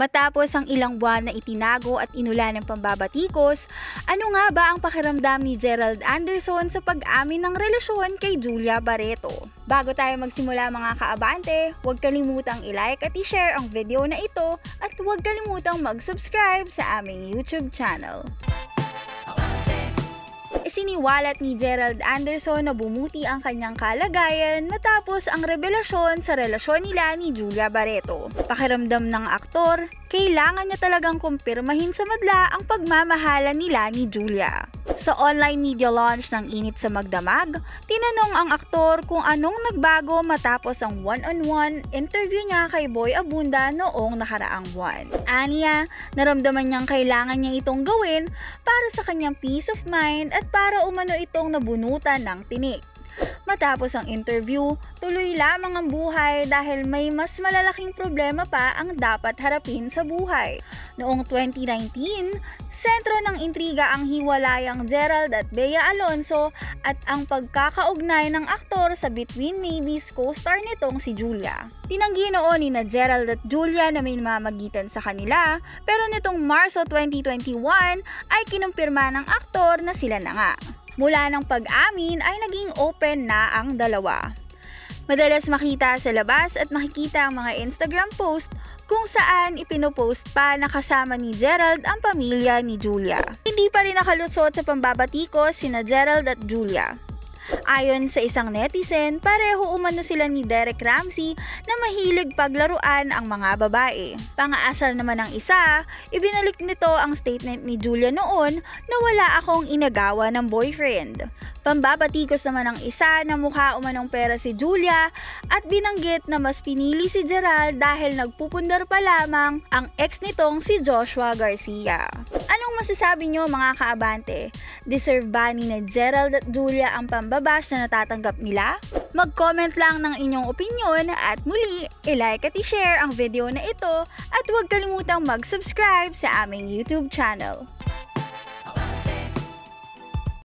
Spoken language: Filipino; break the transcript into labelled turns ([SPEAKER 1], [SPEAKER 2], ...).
[SPEAKER 1] Matapos ang ilang buwan na itinago at inulan ng pambabatikos, ano nga ba ang pakiramdam ni Gerald Anderson sa pag-amin ng relasyon kay Julia Barreto? Bago tayo magsimula mga kaabante, huwag kalimutang i-like at i-share ang video na ito at huwag kalimutang mag-subscribe sa aming YouTube channel. Isiniwalat ni Gerald Anderson na bumuti ang kanyang kalagayan matapos ang revelasyon sa relasyon nila ni Julia Barreto. Pakiramdam ng aktor, kailangan niya talagang kumpirmahin sa madla ang pagmamahalan nila ni Julia. Sa online media launch ng Init sa Magdamag, tinanong ang aktor kung anong nagbago matapos ang one-on-one interview niya kay Boy Abunda noong nakaraang buwan. Aniya, naramdaman niyang kailangan niya itong gawin para sa kanyang peace of mind at para umano itong nabunutan ng tinik. Matapos ang interview, tuloy lamang ang buhay dahil may mas malalaking problema pa ang dapat harapin sa buhay. Noong 2019, sentro ng intriga ang hiwalayang Gerald at Bea Alonzo at ang pagkakaugnay ng aktor sa Between Maybes co-star nitong si Julia. Tinanggi noon ni Gerald at Julia na may namamagitan sa kanila, pero nitong Marso 2021 ay kinumpirma ng aktor na sila na nga. Mula ng pag-amin ay naging open na ang dalawa. Madalas makita sa labas at makikita ang mga Instagram post kung saan ipinopost pa na kasama ni Gerald ang pamilya ni Julia. Hindi pa rin nakalusot sa pambabatikos sina Gerald at Julia. Ayon sa isang netizen, pareho umano sila ni Derek Ramsey na mahilig paglaruan ang mga babae. Pangaasar naman ng isa, ibinalik nito ang statement ni Julia noon na wala akong inagawa ng boyfriend. Pambabatikos naman ng isa na mukha umanong pera si Julia at binanggit na mas pinili si Gerald dahil nagpupundar pa lamang ang ex nitong si Joshua Garcia. Anong masasabi nyo mga kaabante? Deserve ba ni Gerald at Julia ang pambabash na natatanggap nila? Mag-comment lang ng inyong opinion at muli, i-like at i-share ang video na ito at huwag kalimutang mag-subscribe sa aming YouTube channel.